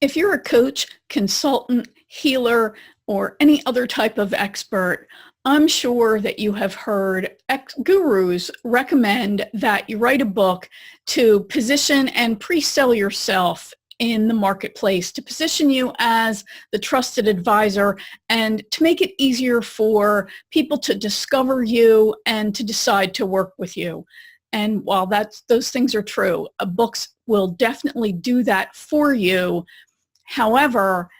If you're a coach, consultant, healer, or any other type of expert, I'm sure that you have heard gurus recommend that you write a book to position and pre-sell yourself in the marketplace, to position you as the trusted advisor and to make it easier for people to discover you and to decide to work with you. And while those things are true, books will definitely do that for you. However,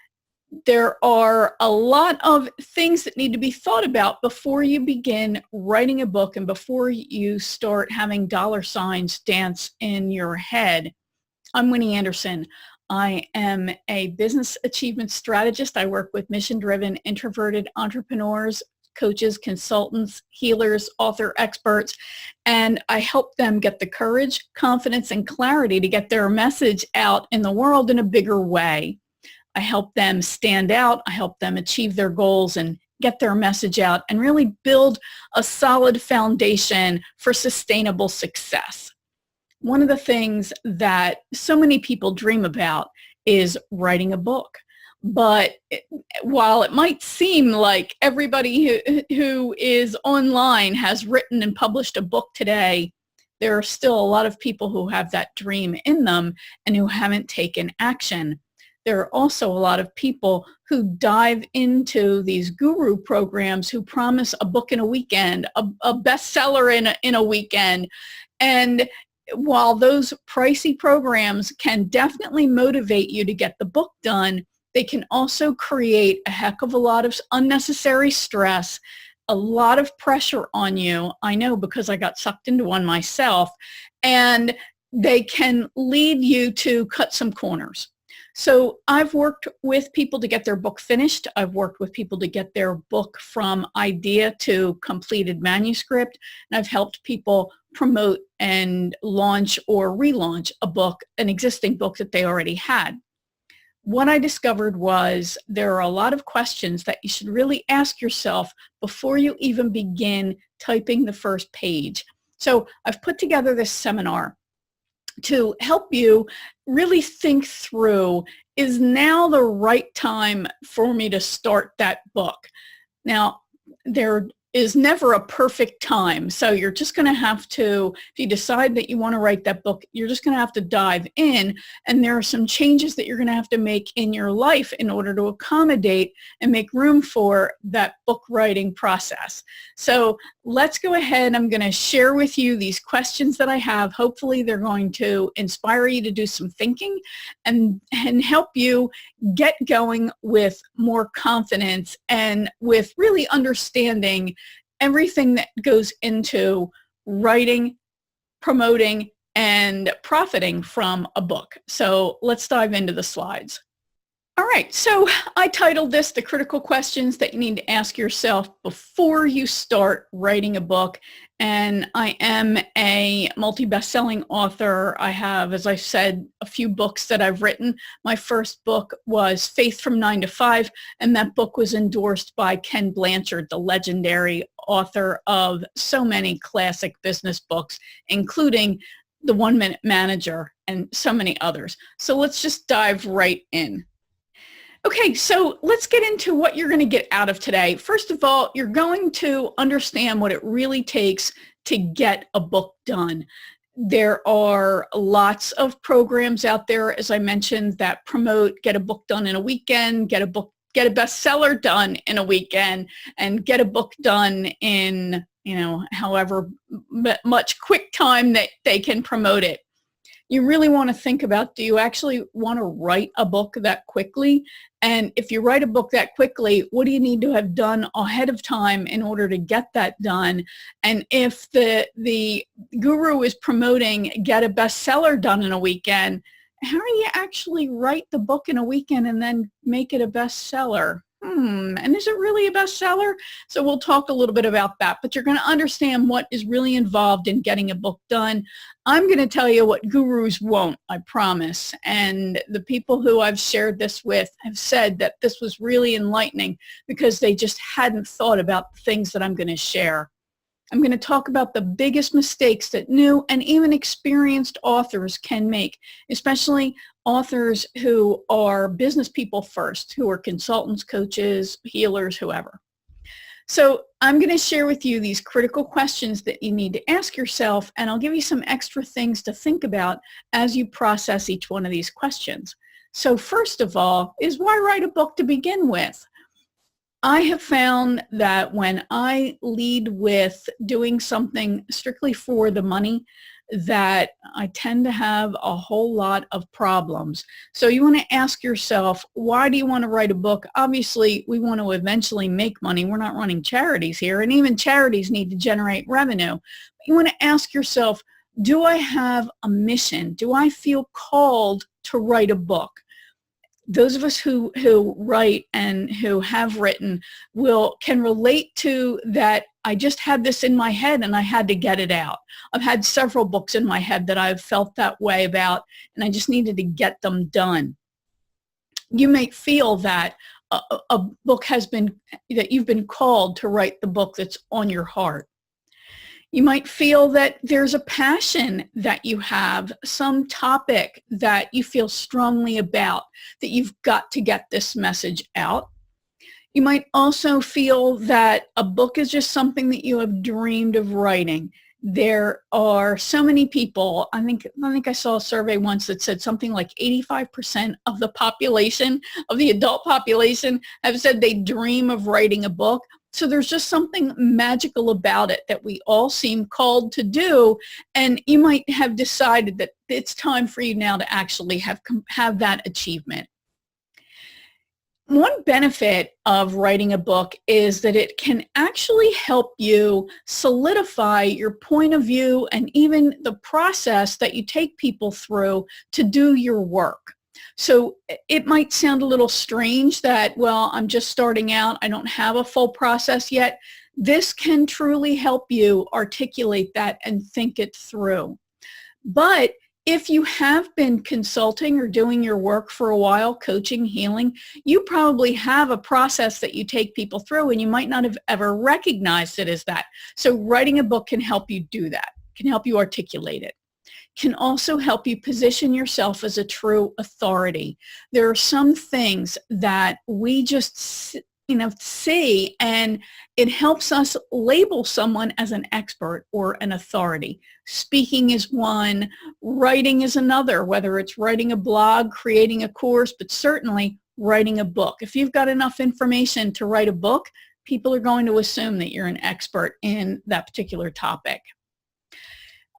there are a lot of things that need to be thought about before you begin writing a book and before you start having dollar signs dance in your head. I'm Winnie Anderson. I am a business achievement strategist. I work with mission-driven, introverted entrepreneurs, coaches, consultants, healers, author experts, and I help them get the courage, confidence, and clarity to get their message out in the world in a bigger way. I help them stand out. I help them achieve their goals and get their message out and really build a solid foundation for sustainable success. One of the things that so many people dream about is writing a book. But while it might seem like everybody who is online has written and published a book today, there are still a lot of people who have that dream in them and who haven't taken action. There are also a lot of people who dive into these guru programs who promise a book in a weekend, a bestseller in a weekend. And while those pricey programs can definitely motivate you to get the book done, they can also create a heck of a lot of unnecessary stress, a lot of pressure on you. I know because I got sucked into one myself, and they can lead you to cut some corners. So I've worked with people to get their book finished. I've worked with people to get their book from idea to completed manuscript. And I've helped people promote and launch or relaunch a book, an existing book that they already had. What I discovered was there are a lot of questions that you should really ask yourself before you even begin typing the first page. So I've put together this seminar to help you really think through, is now the right time for me to start that book? Now, there is never a perfect time. So you're just going to have to, if you decide that you want to write that book, you're just going to have to dive in. And there are some changes that you're going to have to make in your life in order to accommodate and make room for that book writing process. So let's go ahead. I'm going to share with you these questions that I have. Hopefully they're going to inspire you to do some thinking and help you get going with more confidence and with really understanding everything that goes into writing, promoting, and profiting from a book. So let's dive into the slides. All right, so I titled this The Critical Questions That You Need to Ask Yourself Before You Start Writing a Book. And I am a multi-best-selling author. I have, as I said, a few books that I've written. My first book was Faith from 9 to 5, and that book was endorsed by Ken Blanchard, the legendary author of so many classic business books, including The 1 Minute Manager and so many others. So let's just dive right in. Okay, so let's get into what you're going to get out of today. First of all, you're going to understand what it really takes to get a book done. There are lots of programs out there, as I mentioned, that promote get a book done in a weekend, get a bestseller done in a weekend, and get a book done in, however much quick time that they can promote it. You really want to think about, do you actually want to write a book that quickly? And if you write a book that quickly, what do you need to have done ahead of time in order to get that done? And if the guru is promoting get a bestseller done in a weekend, how do you actually write the book in a weekend and then make it a bestseller? And is it really a bestseller? So we'll talk a little bit about that, but you're going to understand what is really involved in getting a book done. I'm going to tell you what gurus won't, I promise. And the people who I've shared this with have said that this was really enlightening because they just hadn't thought about the things that I'm going to share. I'm going to talk about the biggest mistakes that new and even experienced authors can make, especially authors who are business people first, who are consultants, coaches, healers, whoever. So I'm going to share with you these critical questions that you need to ask yourself, and I'll give you some extra things to think about as you process each one of these questions. So first of all, is why write a book to begin with? I have found that when I lead with doing something strictly for the money, that I tend to have a whole lot of problems. So you want to ask yourself, why do you want to write a book? Obviously, we want to eventually make money. We're not running charities here, and even charities need to generate revenue. But you want to ask yourself, do I have a mission? Do I feel called to write a book? Those of us who write and who have written can relate to that. I just had this in my head and I had to get it out. I've had several books in my head that I've felt that way about, and I just needed to get them done. You may feel that a book that you've been called to write the book that's on your heart. You might feel that there's a passion that you have, some topic that you feel strongly about, that you've got to get this message out. You might also feel that a book is just something that you have dreamed of writing. There are so many people, I think I saw a survey once that said something like 85% of the population, of the adult population, have said they dream of writing a book. So there's just something magical about it that we all seem called to do, and you might have decided that it's time for you now to actually have that achievement. One benefit of writing a book is that it can actually help you solidify your point of view and even the process that you take people through to do your work. So it might sound a little strange that, well, I'm just starting out, I don't have a full process yet. This can truly help you articulate that and think it through. But if you have been consulting or doing your work for a while, coaching, healing, you probably have a process that you take people through, and you might not have ever recognized it as that. So writing a book can help you do that, can help you articulate it. Can also help you position yourself as a true authority. There are some things that we just see, and it helps us label someone as an expert or an authority. Speaking is one, writing is another, whether it's writing a blog, creating a course, but certainly writing a book. If you've got enough information to write a book, people are going to assume that you're an expert in that particular topic.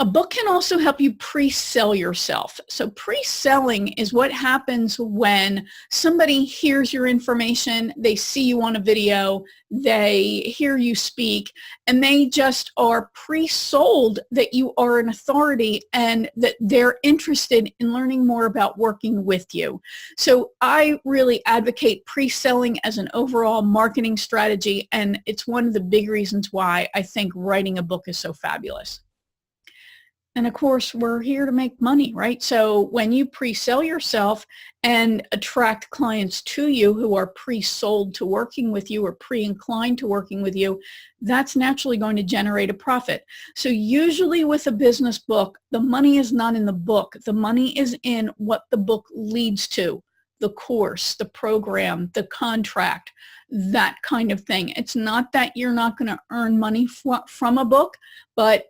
A book can also help you pre-sell yourself. So pre-selling is what happens when somebody hears your information, they see you on a video, they hear you speak, and they just are pre-sold that you are an authority and that they're interested in learning more about working with you. So I really advocate pre-selling as an overall marketing strategy, and it's one of the big reasons why I think writing a book is so fabulous. And of course, we're here to make money, right? So when you pre-sell yourself and attract clients to you who are pre-sold to working with you or pre-inclined to working with you, that's naturally going to generate a profit. So usually with a business book, the money is not in the book. The money is in what the book leads to, the course, the program, the contract, that kind of thing. It's not that you're not going to earn money from a book, but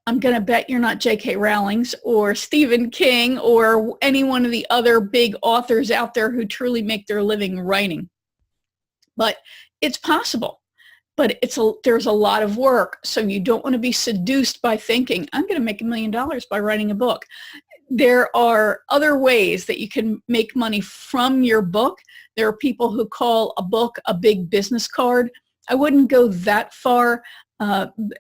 I'm going to bet you're not J.K. Rowling's or Stephen King or any one of the other big authors out there who truly make their living writing. But it's possible. But there's a lot of work. So you don't want to be seduced by thinking, I'm going to make $1 million by writing a book. There are other ways that you can make money from your book. There are people who call a book a big business card. I wouldn't go that far.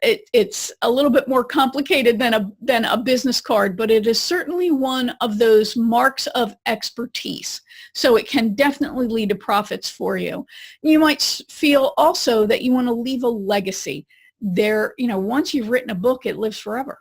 It's a little bit more complicated than a business card, but it is certainly one of those marks of expertise. So it can definitely lead to profits for you. You might feel also that you want to leave a legacy. Once you've written a book, it lives forever.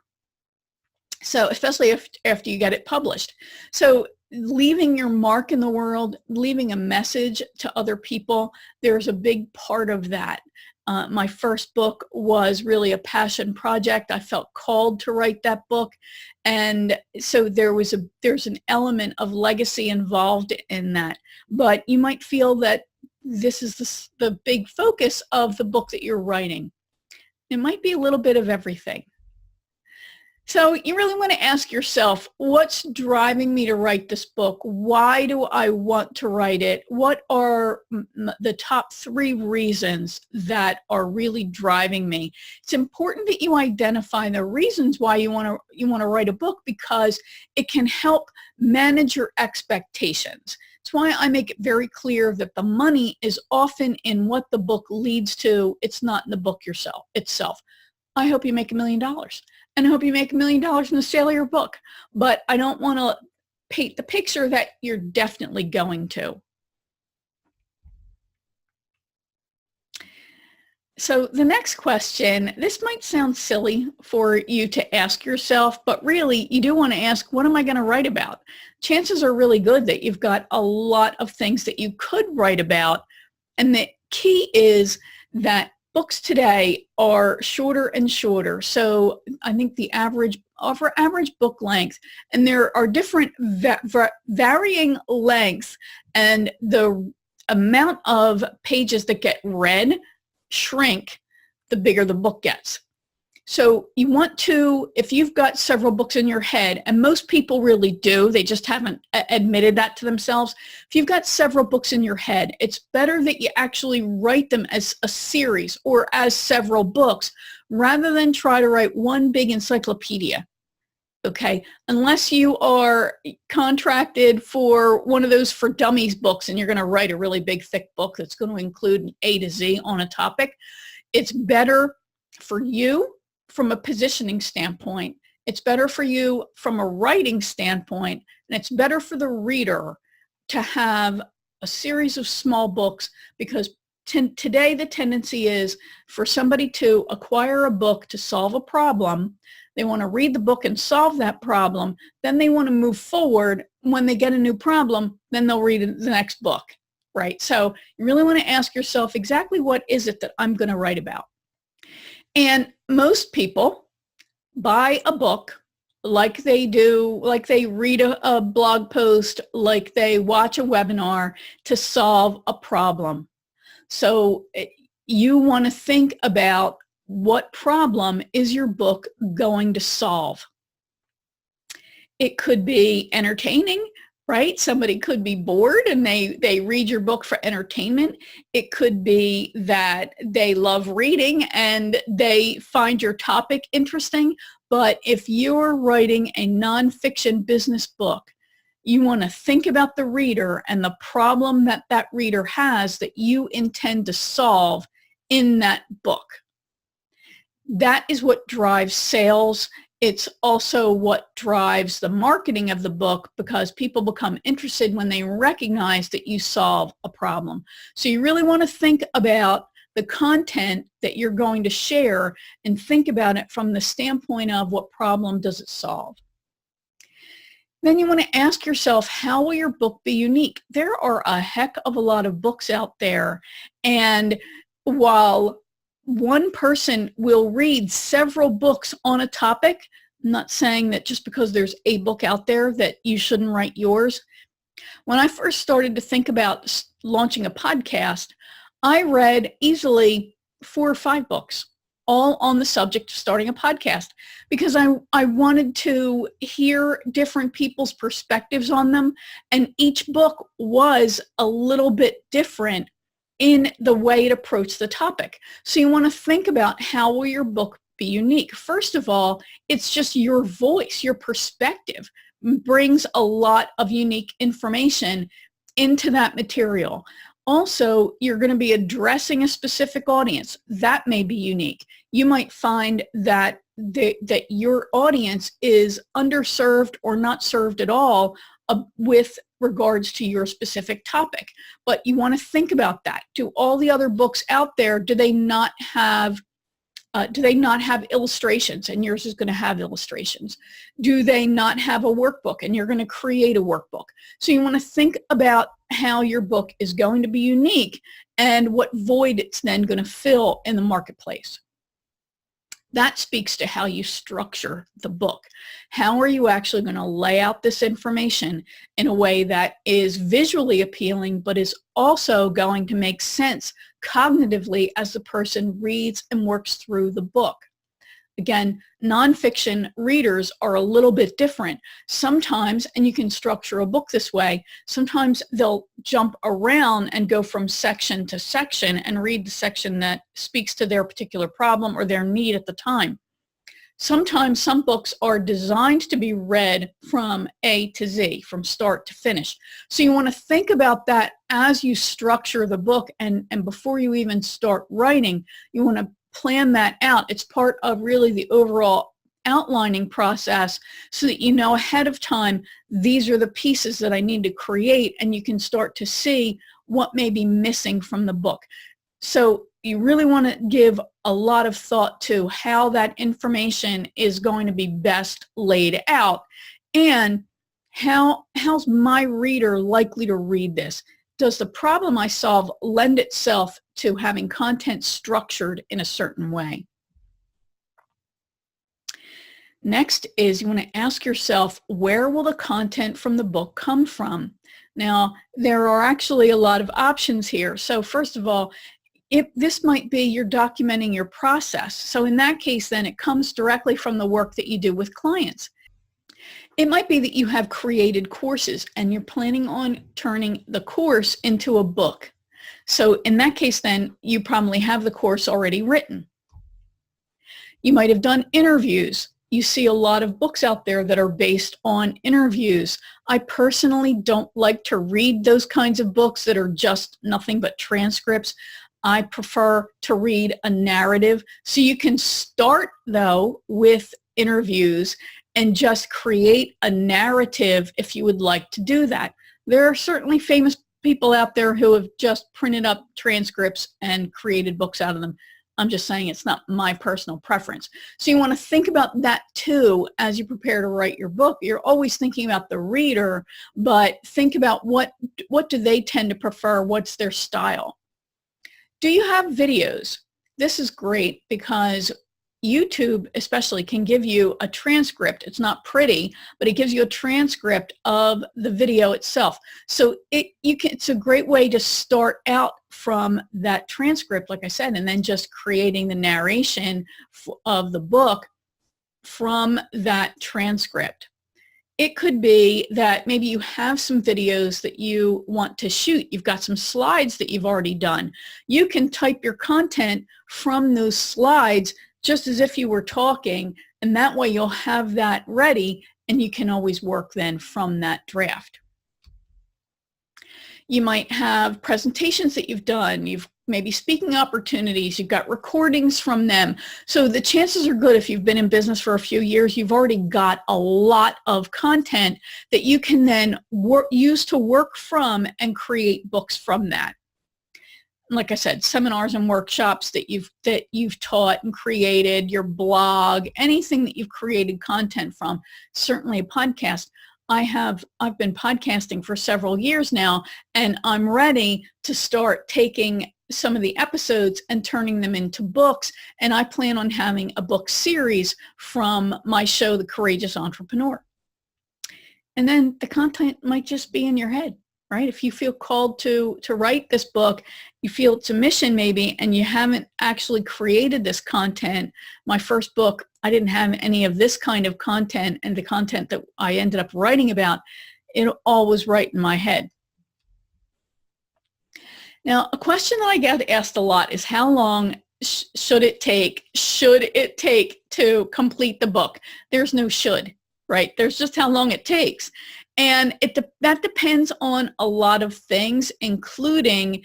So especially after you get it published. So leaving your mark in the world, leaving a message to other people, there's a big part of that. My first book was really a passion project. I felt called to write that book. And so there's an element of legacy involved in that. But you might feel that this is the big focus of the book that you're writing. It might be a little bit of everything. So you really want to ask yourself, what's driving me to write this book? Why do I want to write it? What are the top 3 reasons that are really driving me? It's important that you identify the reasons why you want to write a book, because it can help manage your expectations. It's why I make it very clear that the money is often in what the book leads to. It's not in the book itself. I hope you make $1 million. And I hope you make $1 million in the sale of your book. But I don't want to paint the picture that you're definitely going to. So the next question, this might sound silly for you to ask yourself, but really you do want to ask, what am I going to write about? Chances are really good that you've got a lot of things that you could write about. And the key is that books today are shorter and shorter. So I think the average book length, and there are different varying lengths, and the amount of pages that get read shrink the bigger the book gets. So you want to, if you've got several books in your head, and most people really do, they just haven't admitted that to themselves. If you've got several books in your head, it's better that you actually write them as a series or as several books, rather than try to write one big encyclopedia. Okay, unless you are contracted for one of those for dummies books and you're going to write a really big thick book that's going to include an A to Z on a topic, it's better for you from a positioning standpoint, it's better for you from a writing standpoint, and it's better for the reader to have a series of small books, because today the tendency is for somebody to acquire a book to solve a problem. They want to read the book and solve that problem. Then they want to move forward. When they get a new problem, then they'll read the next book, right? So you really want to ask yourself, exactly what is it that I'm going to write about? And most people buy a book like they read a blog post, like they watch a webinar to solve a problem. So you want to think about, what problem is your book going to solve? It could be entertaining, right? Somebody could be bored and they read your book for entertainment. It could be that they love reading and they find your topic interesting. But if you're writing a nonfiction business book, you want to think about the reader and the problem that that reader has that you intend to solve in that book. That is what drives sales. It's also what drives the marketing of the book, because people become interested when they recognize that you solve a problem. So you really want to think about the content that you're going to share and think about it from the standpoint of, what problem does it solve? Then you want to ask yourself, how will your book be unique? There are a heck of a lot of books out there, and while one person will read several books on a topic, I'm not saying that just because there's a book out there that you shouldn't write yours. When I first started to think about launching a podcast, I read easily 4 or 5 books, all on the subject of starting a podcast, because I wanted to hear different people's perspectives on them, and each book was a little bit different in the way it approached the topic. So you want to think about, how will your book be unique? First of all, it's just your voice, your perspective brings a lot of unique information into that material. Also, you're going to be addressing a specific audience. That may be unique. You might find that that your audience is underserved or not served at all with regards to your specific topic. But you want to think about that. Do all the other books out there, do they not have illustrations, and yours is going to have illustrations? Do they not have a workbook, and you're going to create a workbook? So you want to think about, how your book is going to be unique and what void it's then going to fill in the marketplace. That speaks to how you structure the book. How are you actually going to lay out this information in a way that is visually appealing, but is also going to make sense cognitively as the person reads and works through the book? Again, nonfiction readers are a little bit different. Sometimes, and you can structure a book this way, sometimes they'll jump around and go from section to section and read the section that speaks to their particular problem or their need at the time. Sometimes some books are designed to be read from A to Z, from start to finish. So you want to think about that as you structure the book, and before you even start writing, you want to plan that out. It's part of really the overall outlining process so that you know ahead of time, these are the pieces that I need to create, and you can start to see what may be missing from the book. So you really want to give a lot of thought to how that information is going to be best laid out, and how's my reader likely to read this? Does the problem I solve lend itself to having content structured in a certain way? Next is you want to ask yourself, where will the content from the book come from? Now, there are actually a lot of options here. So first of all, if this might be you're documenting your process. So in that case, then it comes directly from the work that you do with clients. It might be that you have created courses and you're planning on turning the course into a book. So in that case, then you probably have the course already written. You might have done interviews. You see a lot of books out there that are based on interviews. I personally don't like to read those kinds of books that are just nothing but transcripts. I prefer to read a narrative. So you can start, though, with interviews and just create a narrative if you would like to do that. There are certainly famous people out there who have just printed up transcripts and created books out of them. I'm just saying it's not my personal preference. So you want to think about that too as you prepare to write your book. You're always thinking about the reader, but think about what do they tend to prefer? What's their style? Do you have videos? This is great because YouTube especially can give you a transcript. It's not pretty, but it gives you a transcript of the video itself. So it's a great way to start out from that transcript, like I said, and then just creating the narration of the book from that transcript. It could be that maybe you have some videos that you want to shoot. You've got some slides that you've already done. You can type your content from those slides just as if you were talking, and that way you'll have that ready and you can always work then from that draft. You might have presentations that you've done. You've maybe speaking opportunities. You've got recordings from them. So the chances are good if you've been in business for a few years, you've already got a lot of content that you can then use to work from and create books from that. Like I said, seminars and workshops that you've taught and created, your blog, anything that you've created content from, certainly a podcast. I've been podcasting for several years now, and I'm ready to start taking some of the episodes and turning them into books, and I plan on having a book series from my show, The Courageous Entrepreneur. And then the content might just be in your head, right? If you feel called to write this book, you feel it's a mission maybe, and you haven't actually created this content. My first book, I didn't have any of this kind of content, and the content that I ended up writing about, it all was right in my head. Now, a question that I get asked a lot is how long should it take to complete the book? There's no should, right? There's just how long it takes. And that depends on a lot of things, including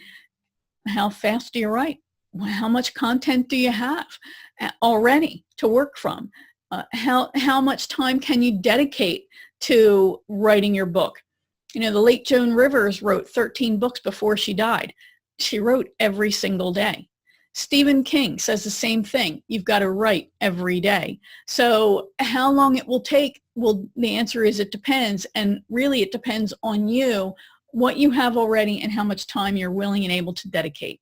how fast do you write? How much content do you have already to work from? How much time can you dedicate to writing your book? You know, the late Joan Rivers wrote 13 books before she died. She wrote every single day. Stephen King says the same thing. You've got to write every day. So how long it will take? Well, the answer is it depends. And really it depends on you, what you have already and how much time you're willing and able to dedicate.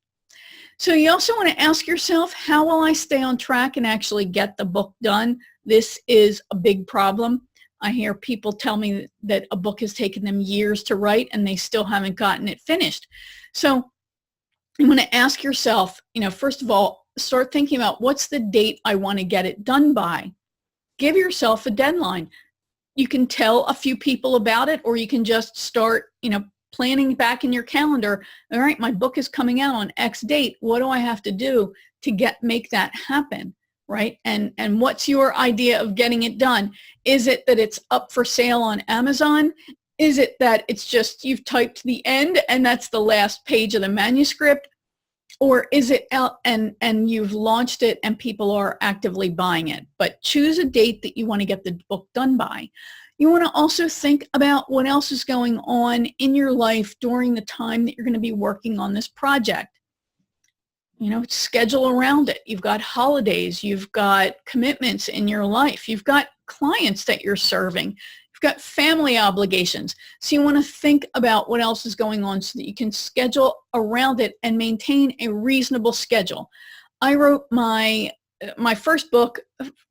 So you also want to ask yourself, how will I stay on track and actually get the book done? This is a big problem. I hear people tell me that a book has taken them years to write and they still haven't gotten it finished. So you want to ask yourself, first of all, start thinking about what's the date I want to get it done by. Give yourself a deadline. You can tell a few people about it, or you can just start, planning back in your calendar. All right, my book is coming out on X date. What do I have to do to make that happen, right? And what's your idea of getting it done? Is it that it's up for sale on Amazon? Is it that it's just you've typed the end and that's the last page of the manuscript? Or is it out and you've launched it and people are actively buying it? But choose a date that you want to get the book done by. You want to also think about what else is going on in your life during the time that you're going to be working on this project. Schedule around it. You've got holidays, you've got commitments in your life, you've got clients that you're serving, you've got family obligations. So you want to think about what else is going on so that you can schedule around it and maintain a reasonable schedule. I wrote my first book,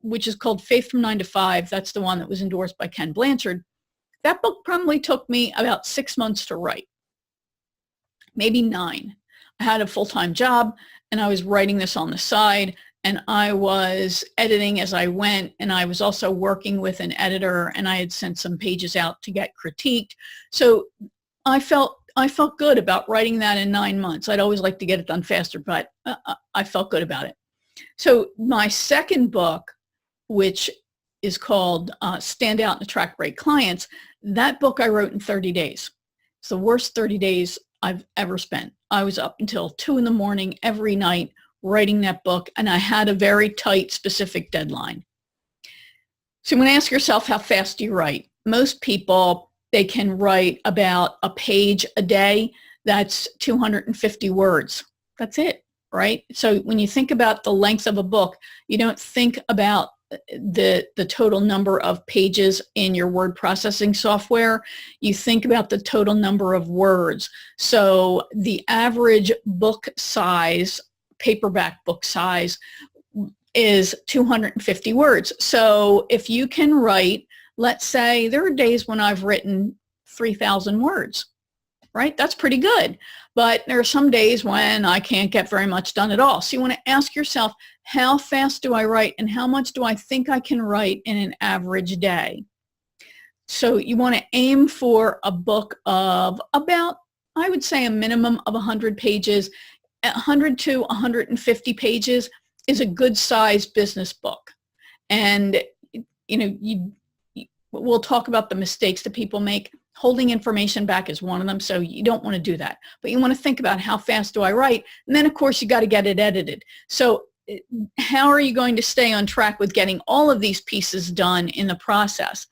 which is called Faith from 9 to 5. That's the one that was endorsed by Ken Blanchard. That book probably took me about 6 months to write, maybe 9. I had a full-time job and I was writing this on the side and I was editing as I went, and I was also working with an editor, and I had sent some pages out to get critiqued. So I felt good about writing that in 9 months. I'd always like to get it done faster, but I felt good about it. So my second book, which is called Stand Out and Attract Great Clients, that book I wrote in 30 days. It's the worst 30 days I've ever spent. I was up until 2 a.m. every night writing that book, and I had a very tight, specific deadline. So I'm going to ask yourself, how fast do you write? Most people, they can write about a page a day. That's 250 words. That's it, right? So when you think about the length of a book, you don't think about the total number of pages in your word processing software. You think about the total number of words. So the average book size, paperback book size, is 250 words. So if you can write, let's say there are days when I've written 3,000 words, right? That's pretty good. But there are some days when I can't get very much done at all. So you want to ask yourself, how fast do I write and how much do I think I can write in an average day? So you want to aim for a book of about, I would say, a minimum of 100 pages. 100 to 150 pages is a good size business book. And we'll talk about the mistakes that people make. Holding information back is one of them, so you don't want to do that. But you want to think about how fast do I write? And then, of course, you got to get it edited. So how are you going to stay on track with getting all of these pieces done in the process?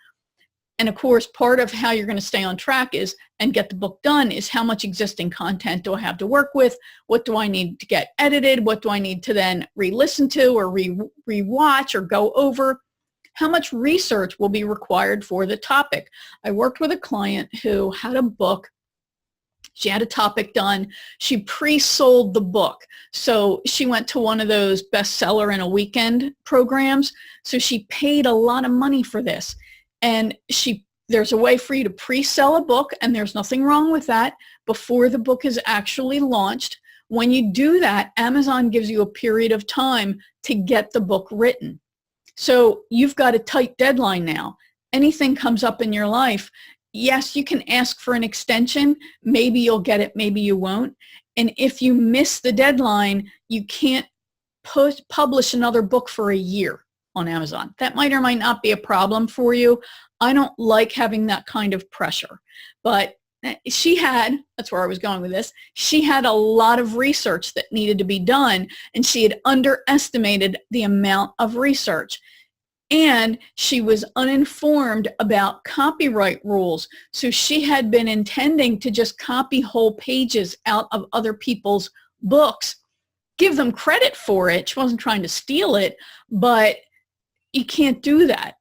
And of course, part of how you're going to stay on track and get the book done is how much existing content do I have to work with? What do I need to get edited? What do I need to then re-listen to or re-watch or go over? How much research will be required for the topic? I worked with a client who had a book. She had a topic done. She pre-sold the book. So she went to one of those bestseller in a weekend programs. So she paid a lot of money for this. And there's a way for you to pre-sell a book, and there's nothing wrong with that, before the book is actually launched. When you do that, Amazon gives you a period of time to get the book written. So you've got a tight deadline now. Anything comes up in your life, yes, you can ask for an extension. Maybe you'll get it, maybe you won't. And if you miss the deadline, you can't publish another book for a year on Amazon. That might or might not be a problem for you. I don't like having that kind of pressure. But that's where I was going with this, she had a lot of research that needed to be done, and she had underestimated the amount of research. And she was uninformed about copyright rules. So she had been intending to just copy whole pages out of other people's books, give them credit for it. She wasn't trying to steal it, but you can't do that.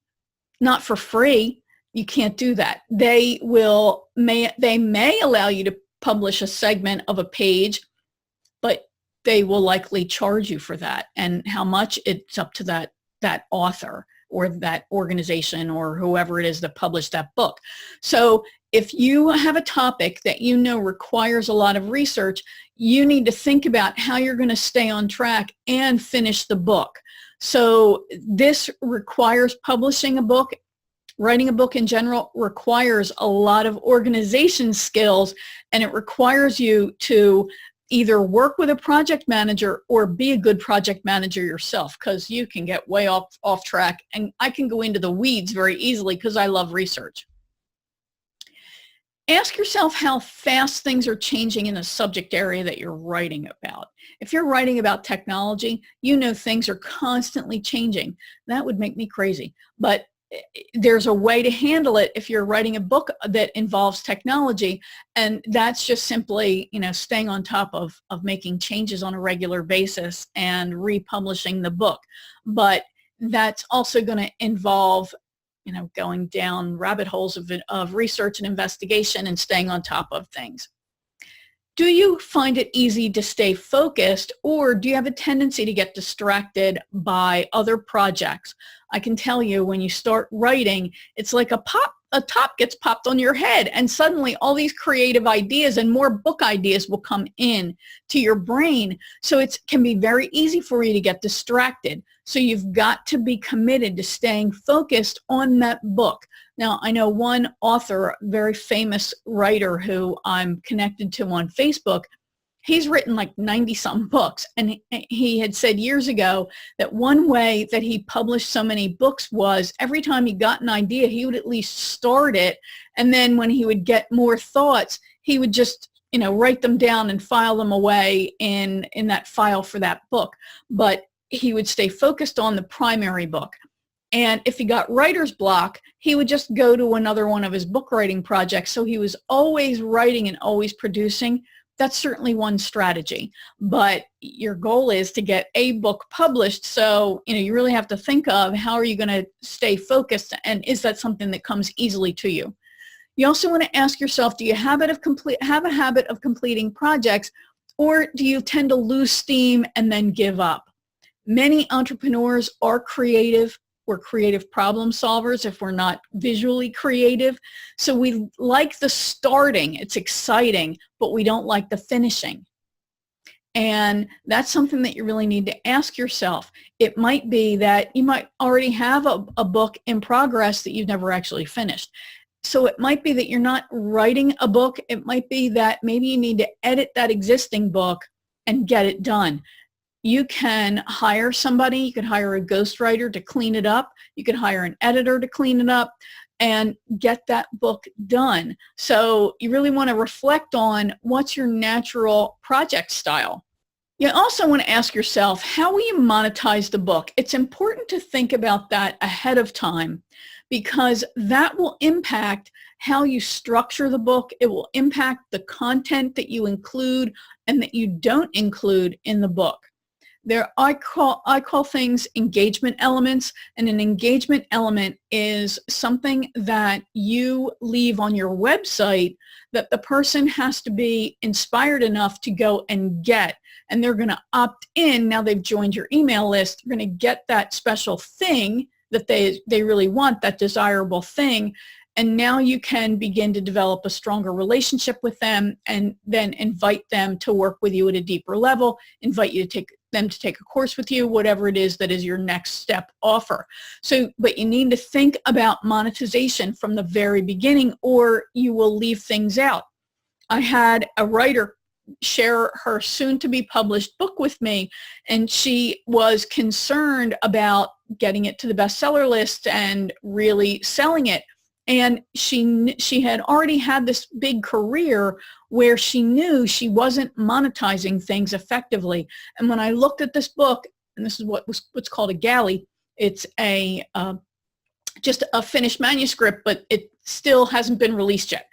Not for free. You can't do that. They will they may allow you to publish a segment of a page, but they will likely charge you for that. And how much, it's up to that author or that organization or whoever it is that published that book. So if you have a topic that you know requires a lot of research, you need to think about how you're going to stay on track and finish the book. So this requires publishing a book. Writing a book in general requires a lot of organization skills, and it requires you to either work with a project manager or be a good project manager yourself, because you can get way off track, and I can go into the weeds very easily because I love research. Ask yourself how fast things are changing in the subject area that you're writing about. If you're writing about technology, you know things are constantly changing. That would make me crazy, but there's a way to handle it if you're writing a book that involves technology, and that's just simply, staying on top of making changes on a regular basis and republishing the book. But that's also going to involve, going down rabbit holes of research and investigation and staying on top of things. Do you find it easy to stay focused, or do you have a tendency to get distracted by other projects? I can tell you, when you start writing, it's like a top gets popped on your head, and suddenly all these creative ideas and more book ideas will come in to your brain. So it can be very easy for you to get distracted. So you've got to be committed to staying focused on that book. Now, I know one author, very famous writer who I'm connected to on Facebook. He's written like 90-something books, and he had said years ago that one way that he published so many books was every time he got an idea, he would at least start it, and then when he would get more thoughts, he would just write them down and file them away in that file for that book. But he would stay focused on the primary book. And if he got writer's block, he would just go to another one of his book writing projects. So he was always writing and always producing. That's certainly one strategy, but your goal is to get a book published. So, you really have to think of how are you going to stay focused, and is that something that comes easily to you? You also want to ask yourself, do you have a habit of completing projects, or do you tend to lose steam and then give up? Many entrepreneurs are creative. We're creative problem solvers if we're not visually creative. So we like the starting, it's exciting, but we don't like the finishing. And that's something that you really need to ask yourself. It might be that you might already have a book in progress that you've never actually finished. So it might be that you're not writing a book. It might be that maybe you need to edit that existing book and get it done. You can hire somebody. You could hire a ghostwriter to clean it up. You could hire an editor to clean it up and get that book done. So you really want to reflect on what's your natural project style. You also want to ask yourself, how will you monetize the book? It's important to think about that ahead of time, because that will impact how you structure the book. It will impact the content that you include and that you don't include in the book. I call things engagement elements, and an engagement element is something that you leave on your website that the person has to be inspired enough to go and get, and they're going to opt in. Now they've joined your email list, they're going to get that special thing that they really want, that desirable thing, and now you can begin to develop a stronger relationship with them, and then invite them to work with you at a deeper level, invite you to take them to take a course with you, whatever it is that is your next step offer. So, but you need to think about monetization from the very beginning, or you will leave things out. I had a writer share her soon-to-be published book with me, and she was concerned about getting it to the bestseller list and really selling it. And she had already had this big career where she knew she wasn't monetizing things effectively. And when I looked at this book, and this is what's called a galley, it's just a finished manuscript, but it still hasn't been released yet.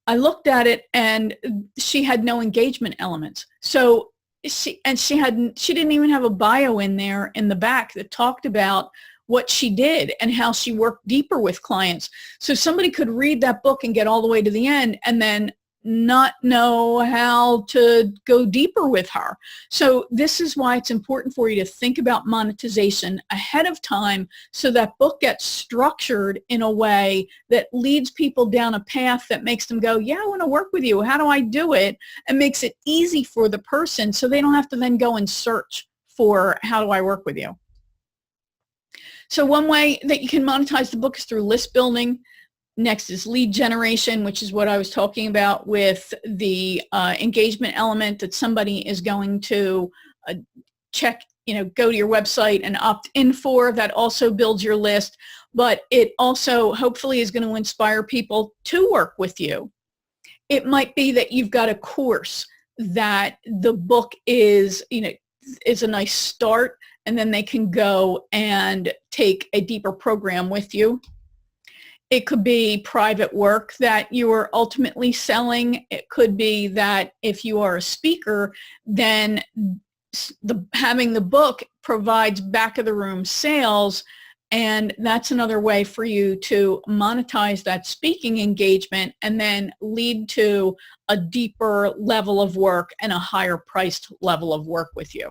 I looked at it, and she had no engagement elements. So she didn't even have a bio in there in the back that talked about what she did and how she worked deeper with clients. So somebody could read that book and get all the way to the end and then not know how to go deeper with her. So this is why it's important for you to think about monetization ahead of time, so that book gets structured in a way that leads people down a path that makes them go, yeah, I want to work with you. How do I do it? And makes it easy for the person so they don't have to then go and search for how do I work with you. So one way that you can monetize the book is through list building. Next is lead generation, which is what I was talking about with the engagement element, that somebody is going to check, go to your website and opt in for. That also builds your list, but it also hopefully is going to inspire people to work with you. It might be that you've got a course that the book is, is a nice start, and then they can go and take a deeper program with you. It could be private work that you are ultimately selling. It could be that if you are a speaker, then having the book provides back of the room sales, and that's another way for you to monetize that speaking engagement and then lead to a deeper level of work and a higher priced level of work with you.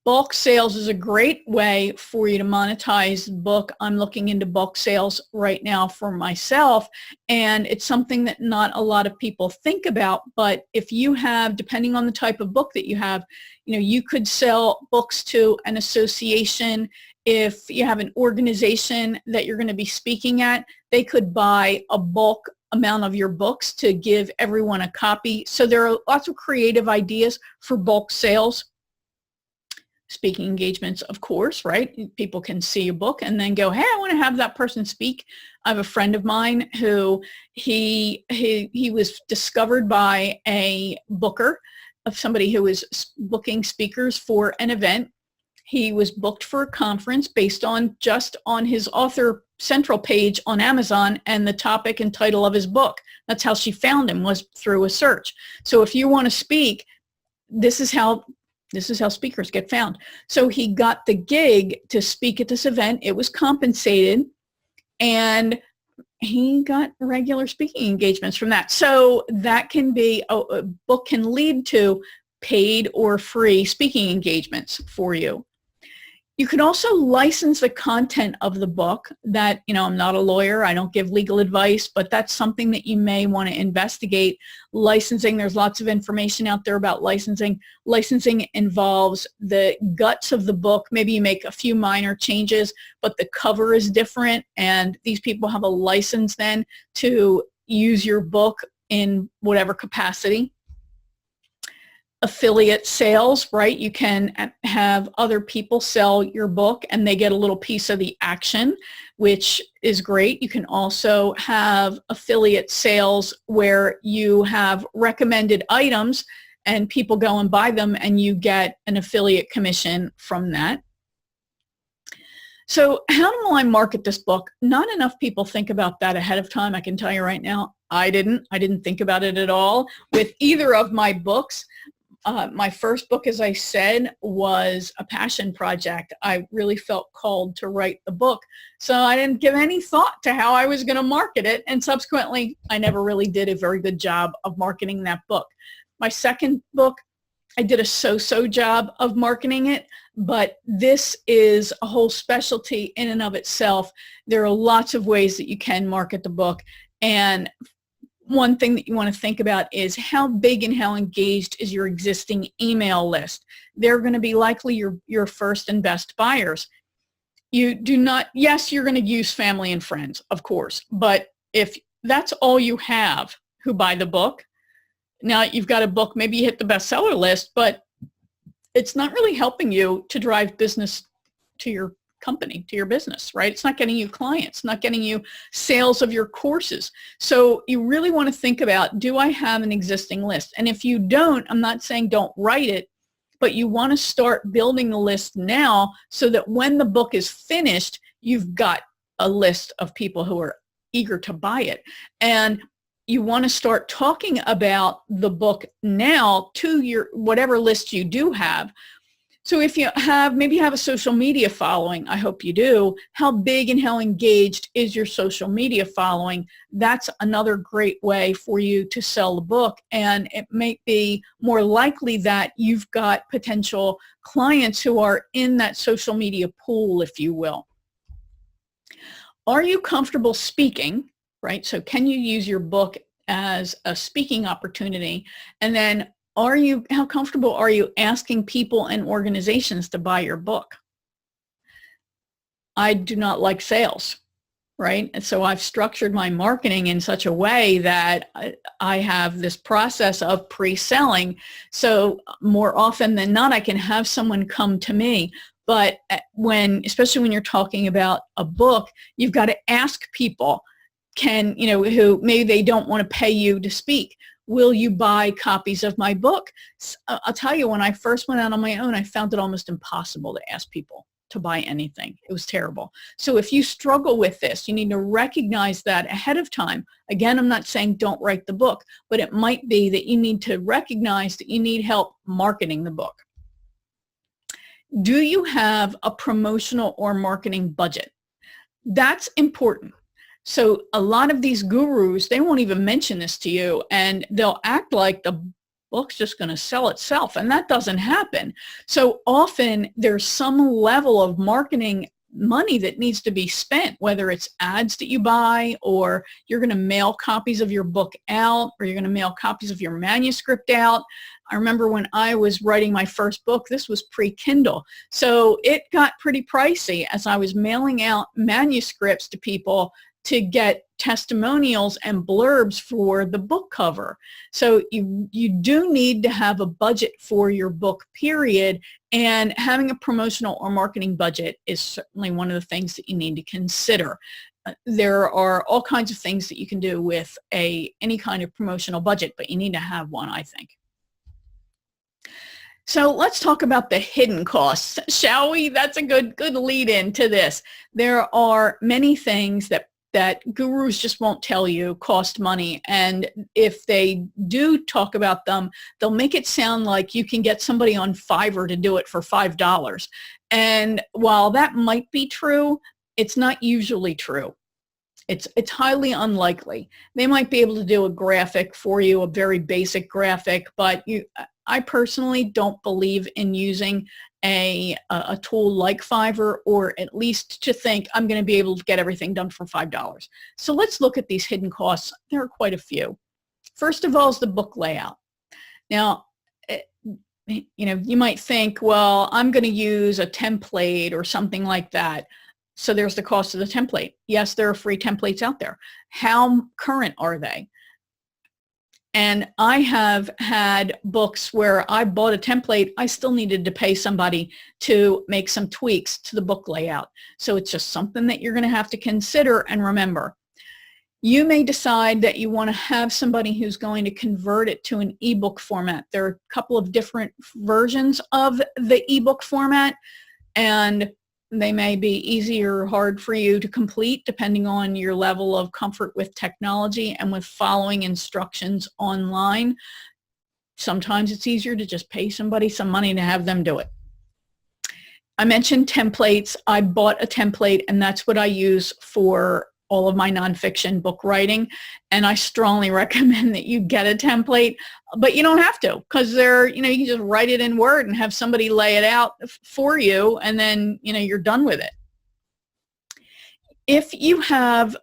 Bulk sales is a great way for you to monetize the book. I'm looking into bulk sales right now for myself, and it's something that not a lot of people think about. But if you have, depending on the type of book that you have, you could sell books to an association. If you have an organization that you're going to be speaking at, they could buy a bulk amount of your books to give everyone a copy. So there are lots of creative ideas for bulk sales. Speaking engagements, of course, right? People can see a book and then go, hey, I want to have that person speak. I have a friend of mine who he was discovered by a booker of somebody who was booking speakers for an event. He was booked for a conference based on just on his author central page on Amazon and the topic and title of his book. That's how she found him, was through a search. So if you want to speak, this is how speakers get found. So he got the gig to speak at this event. It was compensated, and he got regular speaking engagements from that. So that can be, a book can lead to paid or free speaking engagements for you. You can also license the content of the book. That, I'm not a lawyer, I don't give legal advice, but that's something that you may want to investigate. Licensing, there's lots of information out there about licensing. Licensing involves the guts of the book. Maybe you make a few minor changes, but the cover is different, and these people have a license then to use your book in whatever capacity. Affiliate sales, right? You can have other people sell your book and they get a little piece of the action, which is great. You can also have affiliate sales where you have recommended items and people go and buy them and you get an affiliate commission from that. So how do I market this book? Not enough people think about that ahead of time. I can tell you right now, I didn't think about it at all with either of my books. My first book, as I said, was a passion project. I really felt called to write the book, so I didn't give any thought to how I was going to market it, and subsequently, I never really did a very good job of marketing that book. My second book, I did a so-so job of marketing it, but this is a whole specialty in and of itself. There are lots of ways that you can market the book, and one thing that you want to think about is how big and how engaged is your existing email list. They're going to be likely your first and best buyers. You do not, yes, you're going to use family and friends, of course, but if that's all you have who buy the book, now you've got a book, maybe you hit the bestseller list, but it's not really helping you to drive business to your company, to your business, right? It's not getting you clients, not getting you sales of your courses. So you really want to think about, do I have an existing list? And if you don't, I'm not saying don't write it, but you want to start building the list now so that when the book is finished, you've got a list of people who are eager to buy it. And you want to start talking about the book now to your whatever list you do have, So if you have, maybe you have a social media following, I hope you do, how big and how engaged is your social media following? That's another great way for you to sell the book, and it may be more likely that you've got potential clients who are in that social media pool, if you will. Are you comfortable speaking, right? So can you use your book as a speaking opportunity? And then how comfortable are you asking people and organizations to buy your book? I do not like sales, right? And so I've structured my marketing in such a way that I have this process of pre-selling. So more often than not, I can have someone come to me. But especially when you're talking about a book, you've got to ask people, who maybe they don't want to pay you to speak. Will you buy copies of my book? I'll tell you, when I first went out on my own, I found it almost impossible to ask people to buy anything. It was terrible. So if you struggle with this, you need to recognize that ahead of time. Again, I'm not saying don't write the book, but it might be that you need to recognize that you need help marketing the book. Do you have a promotional or marketing budget? That's important. So a lot of these gurus, they won't even mention this to you, and they'll act like the book's just going to sell itself, and that doesn't happen. So often there's some level of marketing money that needs to be spent, whether it's ads that you buy, or you're going to mail copies of your book out, or you're going to mail copies of your manuscript out. I remember when I was writing my first book, this was pre-Kindle, so it got pretty pricey as I was mailing out manuscripts to people to get testimonials and blurbs for the book cover. So you do need to have a budget for your book, period, and having a promotional or marketing budget is certainly one of the things that you need to consider. There are all kinds of things that you can do with any kind of promotional budget, but you need to have one, I think. So let's talk about the hidden costs, shall we? That's a good lead into this. There are many things that gurus just won't tell you cost money, and if they do talk about them, they'll make it sound like you can get somebody on Fiverr to do it for $5. And while that might be true, it's not usually true. It's highly unlikely. They might be able to do a graphic for you, a very basic graphic, but I personally don't believe in using a tool like Fiverr, or at least to think I'm going to be able to get everything done for $5. So let's look at these hidden costs. There are quite a few. First of all is the book layout. Now, you might think, well, I'm going to use a template or something like that. So there's the cost of the template. Yes, there are free templates out there. How current are they? And I have had books where I bought a template, I still needed to pay somebody to make some tweaks to the book layout. So it's just something that you're going to have to consider and remember. You may decide that you want to have somebody who's going to convert it to an ebook format. There are a couple of different versions of the ebook format, and they may be easy or hard for you to complete depending on your level of comfort with technology and with following instructions online. Sometimes it's easier to just pay somebody some money to have them do it. I mentioned templates. I bought a template, and that's what I use for all of my nonfiction book writing, and I strongly recommend that you get a template, but you don't have to, because you can just write it in Word and have somebody lay it out for you, and then you're done with it. If you have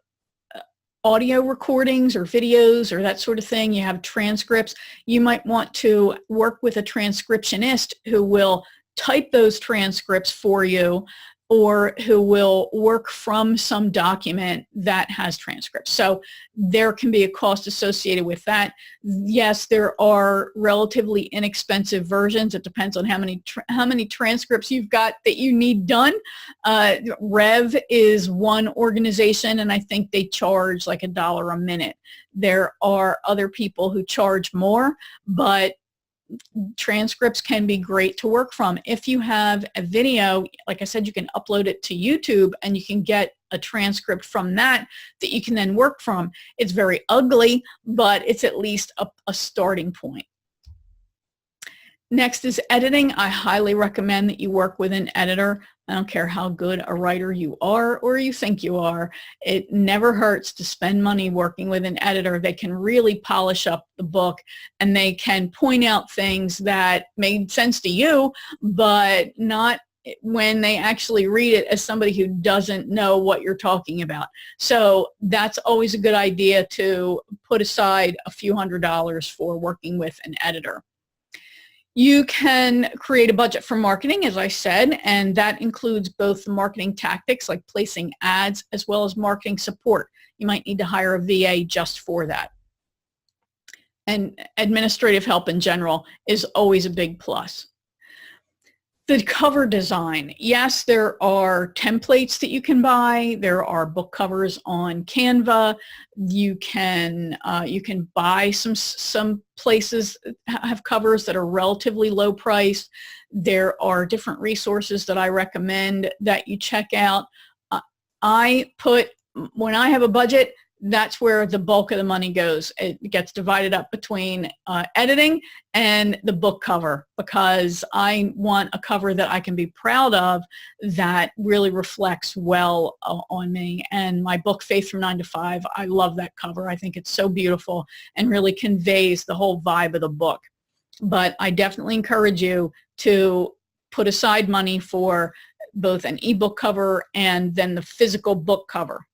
audio recordings or videos or that sort of thing, you have transcripts, you might want to work with a transcriptionist who will type those transcripts for you, or who will work from some document that has transcripts. So there can be a cost associated with that. Yes, there are relatively inexpensive versions. It depends on how many transcripts you've got that you need done. Rev is one organization, and I think they charge like $1 a minute. There are other people who charge more, but transcripts can be great to work from. If you have a video, like I said, you can upload it to YouTube and you can get a transcript from that you can then work from. It's very ugly, but it's at least a starting point. Next is editing. I highly recommend that you work with an editor. I don't care how good a writer you are or you think you are. It never hurts to spend money working with an editor. They can really polish up the book and they can point out things that made sense to you, but not when they actually read it as somebody who doesn't know what you're talking about. So that's always a good idea to put aside a few $100s for working with an editor. You can create a budget for marketing, as I said, and that includes both the marketing tactics like placing ads as well as marketing support. You might need to hire a VA just for that. And administrative help in general is always a big plus. The cover design. Yes, there are templates that you can buy. There are book covers on Canva. You can buy some places have covers that are relatively low priced. There are different resources that I recommend that you check out. When I have a budget, that's where the bulk of the money goes. It gets divided up between editing and the book cover, because I want a cover that I can be proud of that really reflects well on me. And my book, Faith from 9 to 5, I love that cover. I think it's so beautiful and really conveys the whole vibe of the book. But I definitely encourage you to put aside money for both an ebook cover and then the physical book cover.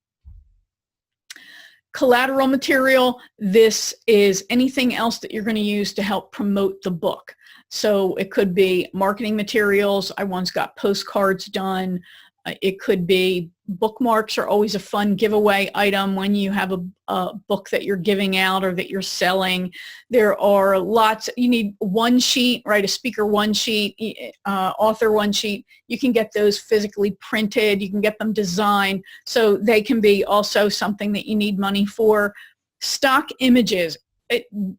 Collateral material, this is anything else that you're going to use to help promote the book. So it could be marketing materials. I once got postcards done. It could be bookmarks are always a fun giveaway item when you have a book that you're giving out or that you're selling. There are lots. You need one sheet, right? A speaker one sheet, author one sheet. You can get those physically printed. You can get them designed. So they can be also something that you need money for. Stock images.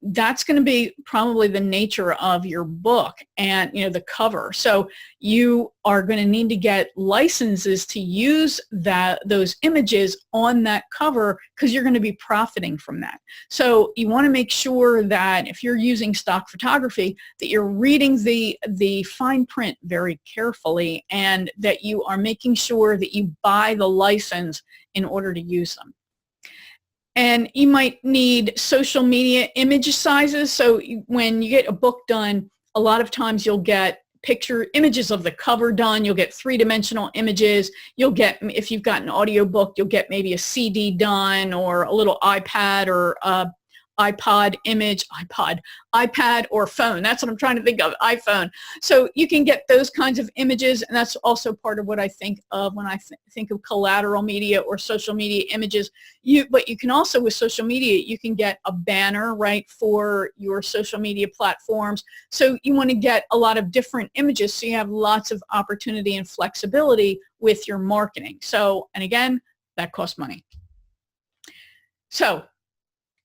That's going to be probably the nature of your book and the cover. So you are going to need to get licenses to use those images on that cover, because you're going to be profiting from that. So you want to make sure that if you're using stock photography, that you're reading the fine print very carefully and that you are making sure that you buy the license in order to use them. And you might need social media image sizes. So when you get a book done, a lot of times you'll get images of the cover done. You'll get 3-dimensional images. You'll get, if you've got an audio book, you'll get maybe a CD done or a little iPad or iPad or phone. That's what I'm trying to think of, iPhone. So you can get those kinds of images, and that's also part of what I think of when I think of collateral media or social media images. But you can also, with social media, you can get a banner, right, for your social media platforms. So you want to get a lot of different images so you have lots of opportunity and flexibility with your marketing. So, and again, that costs money. So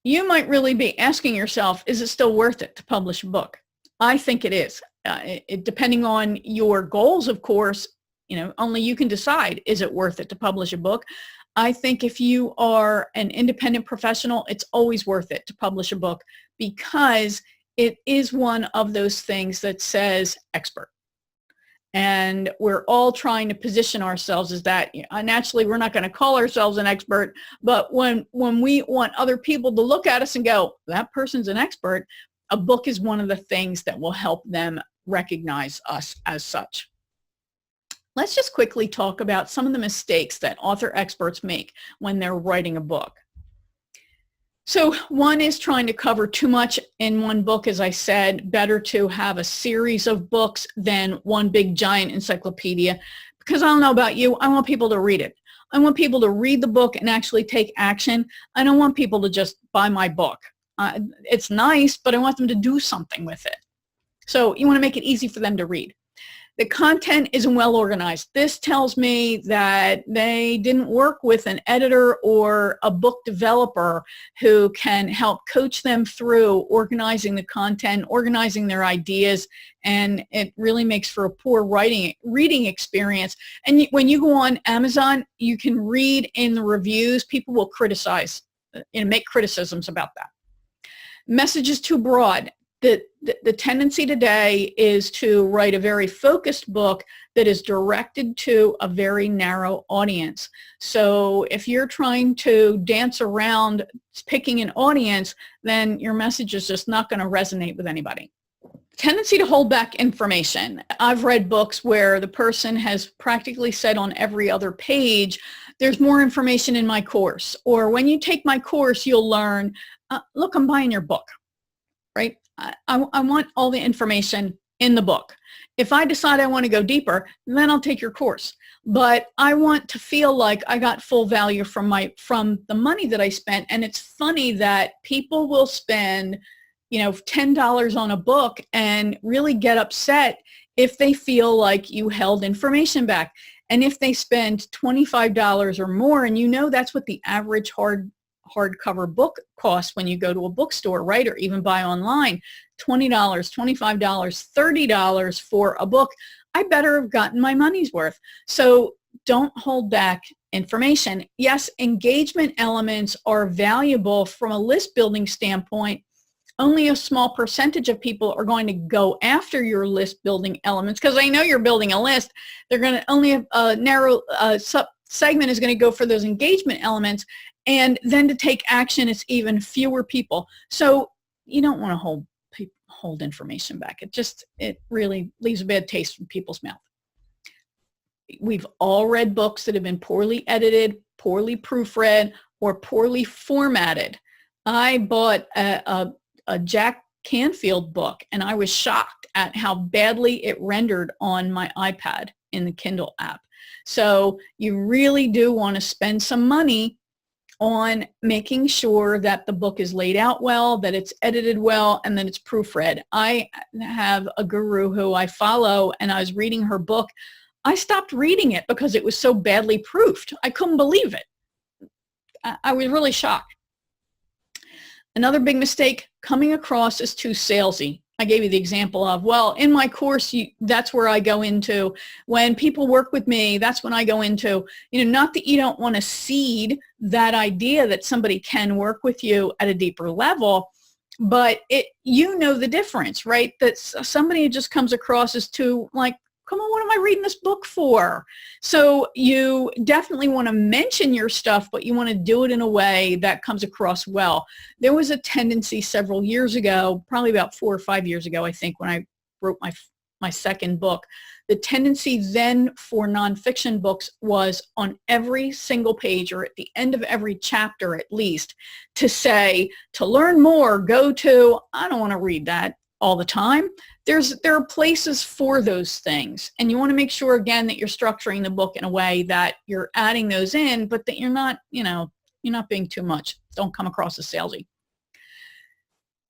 you might really be asking yourself, is it still worth it to publish a book? I think it is. Depending on your goals, of course, only you can decide, is it worth it to publish a book? I think if you are an independent professional, it's always worth it to publish a book, because it is one of those things that says expert. And we're all trying to position ourselves as that. Naturally, we're not going to call ourselves an expert, but when we want other people to look at us and go, that person's an expert, a book is one of the things that will help them recognize us as such. Let's just quickly talk about some of the mistakes that author experts make when they're writing a book. So one is trying to cover too much in one book. As I said, better to have a series of books than one big giant encyclopedia, because I don't know about you, I want people to read it. I want people to read the book and actually take action. I don't want people to just buy my book. It's nice, but I want them to do something with it. So you want to make it easy for them to read. The content isn't well organized. This tells me that they didn't work with an editor or a book developer who can help coach them through organizing the content, organizing their ideas, and it really makes for a poor reading experience. And when you go on Amazon, you can read in the reviews, people will criticize, make criticisms about that. Message is too broad. The tendency today is to write a very focused book that is directed to a very narrow audience. So if you're trying to dance around picking an audience, then your message is just not going to resonate with anybody. Tendency to hold back information. I've read books where the person has practically said on every other page, there's more information in my course. Or when you take my course, you'll learn, look, I'm buying your book, right? I want all the information in the book. If I decide I want to go deeper, then I'll take your course. But I want to feel like I got full value from the money that I spent. And it's funny that people will spend, $10 on a book and really get upset if they feel like you held information back. And if they spend $25 or more, and that's what the average hardcover book costs when you go to a bookstore, right? Or even buy online, $20, $25, $30 for a book, I better have gotten my money's worth. So don't hold back information. Yes, engagement elements are valuable from a list building standpoint. Only a small percentage of people are going to go after your list building elements because they know you're building a list. They're going to only a narrow segment is going to go for those engagement elements. And then to take action, it's even fewer people. So you don't want to hold information back. It really leaves a bad taste in people's mouth. We've all read books that have been poorly edited, poorly proofread, or poorly formatted. I bought a Jack Canfield book, and I was shocked at how badly it rendered on my iPad in the Kindle app. So you really do want to spend some money on making sure that the book is laid out well, that it's edited well, and that it's proofread. I have a guru who I follow, and I was reading her book. I stopped reading it because it was so badly proofed. I couldn't believe it. I was really shocked. Another big mistake, coming across as too salesy. I gave you the example of, well, in my course, that's where I go into. When people work with me, that's when I go into, not that you don't want to seed that idea that somebody can work with you at a deeper level, but the difference, right? That somebody just comes across as too like, come on, what am I reading this book for? So you definitely want to mention your stuff, but you want to do it in a way that comes across well. There was a tendency several years ago, probably about 4 or 5 years ago, I think, when I wrote my second book. The tendency then for nonfiction books was on every single page or at the end of every chapter at least to say, to learn more, go to, I don't want to read that all the time. There are places for those things, and you want to make sure again that you're structuring the book in a way that you're adding those in, but that you're not being too much. Don't come across as salesy.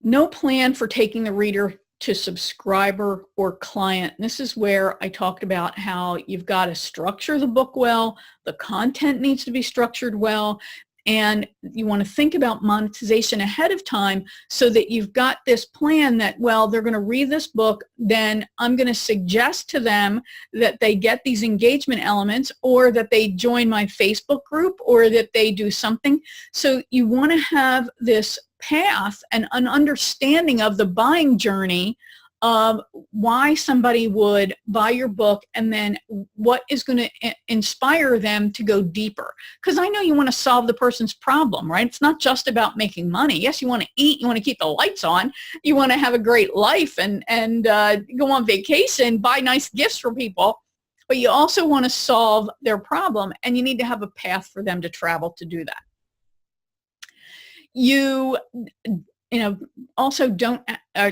No plan for taking the reader to subscriber or client. And this is where I talked about how you've got to structure the book well. The content needs to be structured well. And you want to think about monetization ahead of time so that you've got this plan that, well, they're going to read this book, then I'm going to suggest to them that they get these engagement elements or that they join my Facebook group or that they do something. So you want to have this path and an understanding of the buying journey of why somebody would buy your book and then what is going to inspire them to go deeper. Because I know you want to solve the person's problem, right? It's not just about making money. Yes, you want to eat, you want to keep the lights on, you want to have a great life and go on vacation, buy nice gifts for people, but you also want to solve their problem, and you need to have a path for them to travel to do that. Also don't,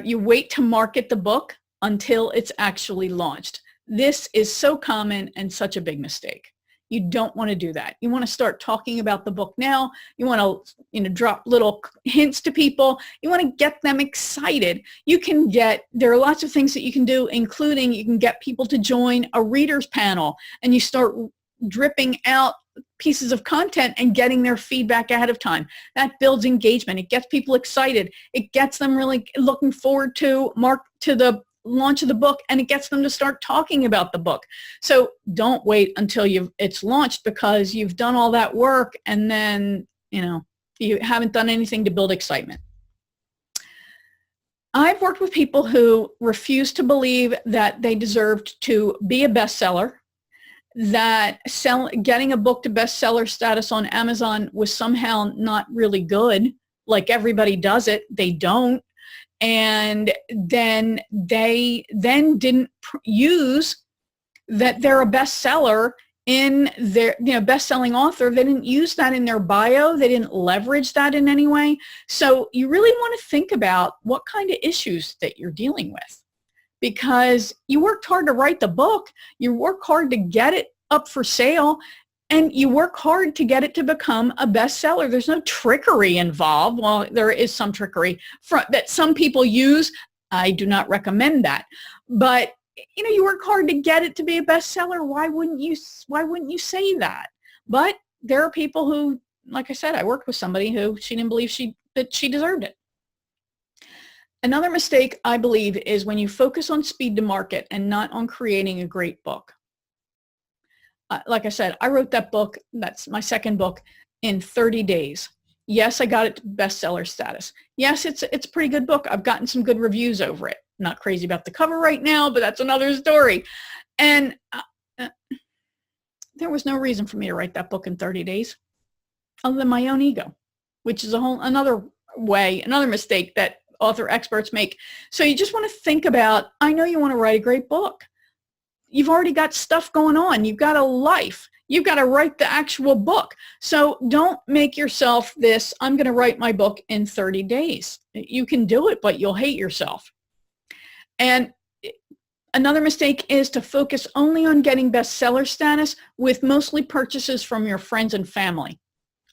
you wait to market the book until it's actually launched. This is so common and such a big mistake. You don't want to do that. You want to start talking about the book now. You want to, drop little hints to people. You want to get them excited. There are lots of things that you can do, including you can get people to join a reader's panel, and you start dripping out pieces of content and getting their feedback ahead of time. That builds engagement. It gets people excited. It gets them really looking forward to the launch of the book, and it gets them to start talking about the book. So don't wait until it's launched, because you've done all that work and then you haven't done anything to build excitement. I've worked with people who refuse to believe that they deserved to be a bestseller, that getting a book to bestseller status on Amazon was somehow not really good, like everybody does it. They don't. And then they didn't use that they're a bestseller in their, best-selling author. They didn't use that in their bio. They didn't leverage that in any way. So you really want to think about what kind of issues that you're dealing with, because you worked hard to write the book, you work hard to get it up for sale, and you work hard to get it to become a bestseller. There's no trickery involved. Well, there is some trickery that some people use. I do not recommend that. But you work hard to get it to be a bestseller. Why wouldn't you say that? But there are people who, like I said, I worked with somebody who she didn't believe that she deserved it. Another mistake, I believe, is when you focus on speed to market and not on creating a great book. Like I said, I wrote that book, that's my second book, in 30 days. Yes, I got it to bestseller status. Yes, it's a pretty good book. I've gotten some good reviews over it. Not crazy about the cover right now, but that's another story. And there was no reason for me to write that book in 30 days other than my own ego, which is another mistake that author experts make. So you just want to think about, I know you want to write a great book. You've already got stuff going on. You've got a life. You've got to write the actual book. So don't make yourself this, I'm going to write my book in 30 days. You can do it, but you'll hate yourself. And another mistake is to focus only on getting bestseller status with mostly purchases from your friends and family.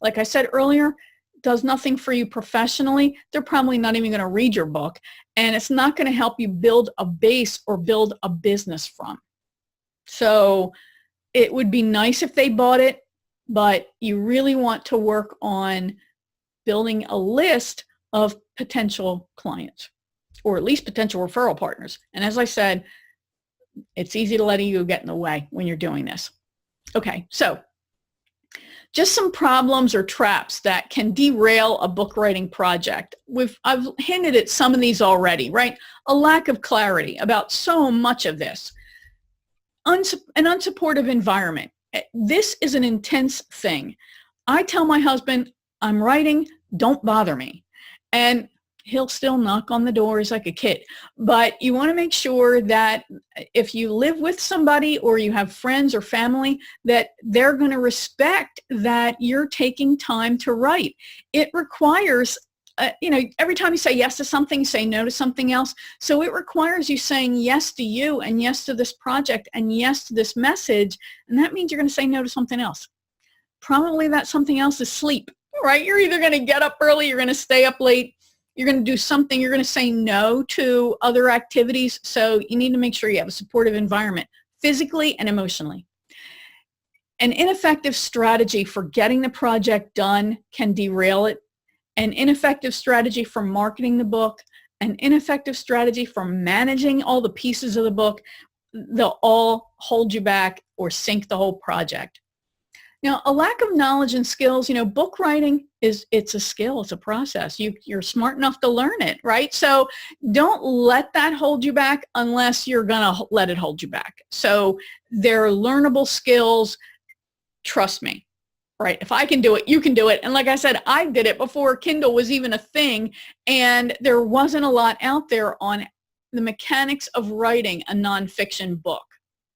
Like I said earlier, does nothing for you professionally. They're probably not even going to read your book, and it's not going to help you build a base or build a business from. So it would be nice if they bought it, but you really want to work on building a list of potential clients, or at least potential referral partners. And as I said, it's easy to let ego get in the way when you're doing this. Okay, so just some problems or traps that can derail a book writing project. I've hinted at some of these already, right? A lack of clarity about so much of this. An unsupportive environment. This is an intense thing. I tell my husband, I'm writing, don't bother me. And he'll still knock on the doors like a kid. But you want to make sure that if you live with somebody or you have friends or family, that they're going to respect that you're taking time to write. It requires every time you say yes to something, say no to something else. So it requires you saying yes to you and yes to this project and yes to this message. And that means you're going to say no to something else. Probably that something else is sleep, right? You're either going to get up early, you're going to stay up late, you're going to do something, you're going to say no to other activities. So you need to make sure you have a supportive environment, physically and emotionally. An ineffective strategy for getting the project done can derail it. An ineffective strategy for marketing the book, an ineffective strategy for managing all the pieces of the book, they'll all hold you back or sink the whole project. Now, a lack of knowledge and skills, book writing it's a skill, it's a process. You're smart enough to learn it, right? So don't let that hold you back unless you're going to let it hold you back. So they're learnable skills, trust me. Right? If I can do it, you can do it. And like I said, I did it before Kindle was even a thing, and there wasn't a lot out there on the mechanics of writing a nonfiction book,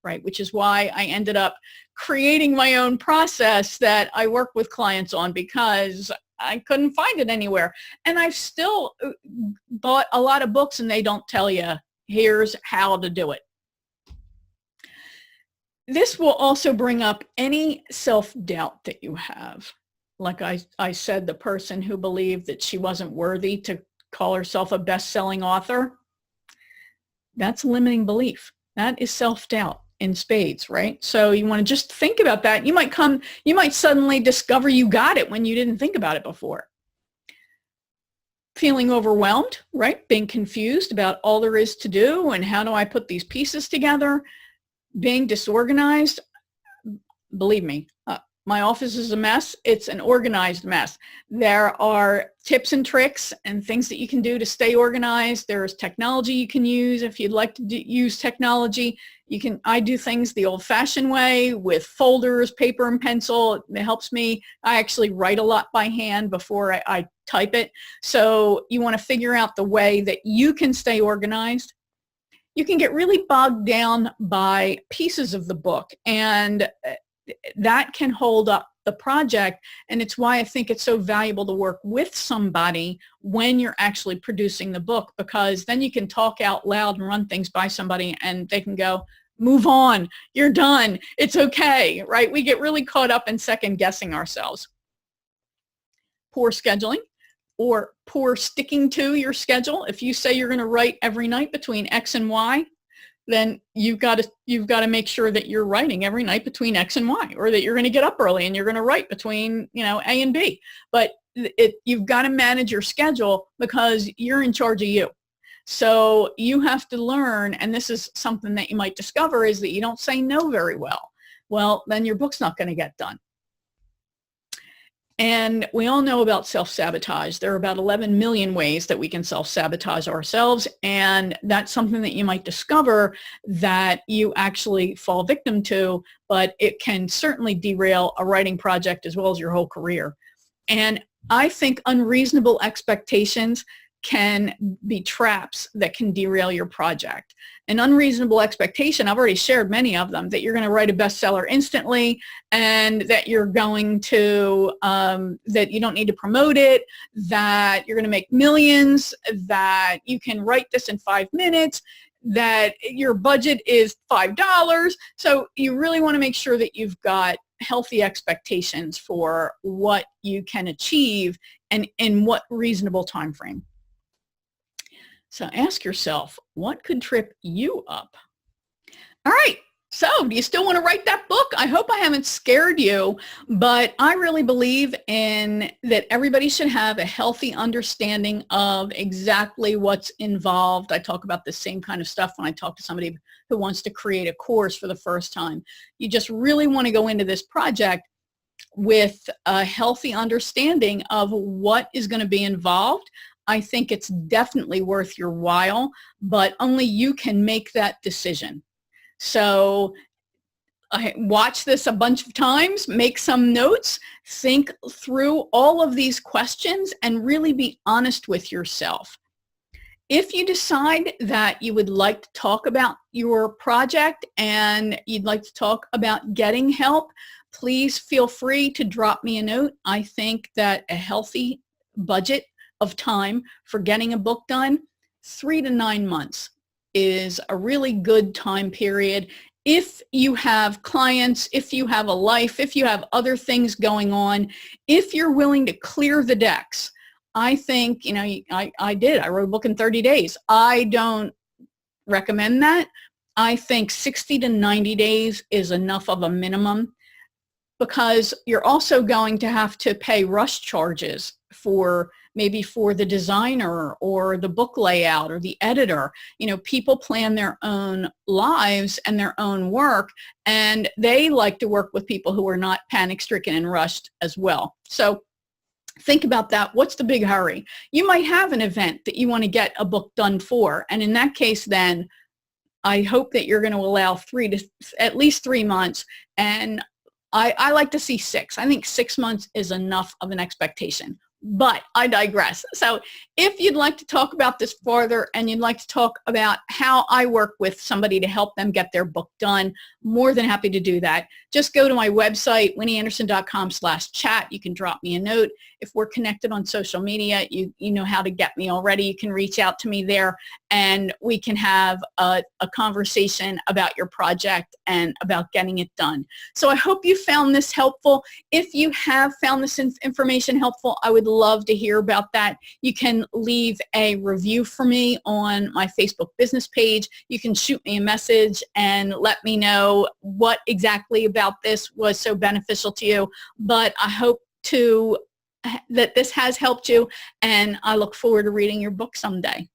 right? Which is why I ended up creating my own process that I work with clients on, because I couldn't find it anywhere. And I've still bought a lot of books and they don't tell you, here's how to do it. This will also bring up any self-doubt that you have. Like I said, the person who believed that she wasn't worthy to call herself a best-selling author, that's a limiting belief. That is self-doubt in spades, right? So you want to just think about that. You might suddenly discover you got it when you didn't think about it before. Feeling overwhelmed, right? Being confused about all there is to do and how do I put these pieces together. Being disorganized, believe me, My office is a mess. It's an organized mess. There are tips and tricks and things that you can do to stay organized. There's technology you can use if you'd like to use technology. I do things the old-fashioned way with folders, paper and pencil. It helps me. I actually write a lot by hand before I type it. So you want to figure out the way that you can stay organized. You can get really bogged down by pieces of the book, and that can hold up the project, and it's why I think it's so valuable to work with somebody when you're actually producing the book, because then you can talk out loud and run things by somebody and they can go, move on, you're done, it's okay, right? We get really caught up in second guessing ourselves. Poor scheduling or poor sticking to your schedule. If you say you're going to write every night between X and Y, then you've got to make sure that you're writing every night between X and Y, or that you're going to get up early and you're going to write between, A and B. But you've got to manage your schedule because you're in charge of you. So you have to learn, and this is something that you might discover, is that you don't say no very well. Well, then your book's not going to get done. And we all know about self-sabotage. There are about 11 million ways that we can self-sabotage ourselves, and that's something that you might discover that you actually fall victim to, but it can certainly derail a writing project as well as your whole career. And I think unreasonable expectations can be traps that can derail your project. An unreasonable expectation, I've already shared many of them, that you're going to write a bestseller instantly, and that you're going to, that you don't need to promote it, that you're going to make millions, that you can write this in 5 minutes, that your budget is $5. So you really want to make sure that you've got healthy expectations for what you can achieve and in what reasonable time frame. So ask yourself, what could trip you up? All right, so do you still want to write that book? I hope I haven't scared you, but I really believe in that everybody should have a healthy understanding of exactly what's involved. I talk about the same kind of stuff when I talk to somebody who wants to create a course for the first time. You just really want to go into this project with a healthy understanding of what is going to be involved. I think it's definitely worth your while, but only you can make that decision. So watch this a bunch of times, make some notes, think through all of these questions, and really be honest with yourself. If you decide that you would like to talk about your project and you'd like to talk about getting help, please feel free to drop me a note. I think that a healthy budget of time for getting a book done, 3 to 9 months is a really good time period. If you have clients, if you have a life, if you have other things going on, if you're willing to clear the decks, I think, I wrote a book in 30 days. I don't recommend that. I think 60 to 90 days is enough of a minimum, because you're also going to have to pay rush charges maybe for the designer or the book layout or the editor. People plan their own lives and their own work, and they like to work with people who are not panic-stricken and rushed as well. So think about that. What's the big hurry? You might have an event that you want to get a book done for, and in that case, then I hope that you're going to allow at least 3 months, and I like to see 6. I think 6 months is enough of an expectation. But I digress. So if you'd like to talk about this further and you'd like to talk about how I work with somebody to help them get their book done, more than happy to do that. Just go to my website, winnieanderson.com/chat. You can drop me a note. If we're connected on social media, you know how to get me already. You can reach out to me there and we can have a conversation about your project and about getting it done. So I hope you found this helpful. If you have found this information helpful, I would love to hear about that. You can leave a review for me on my Facebook business page. You can shoot me a message and let me know what exactly about this was so beneficial to you. But I hope that this has helped you, and I look forward to reading your book someday.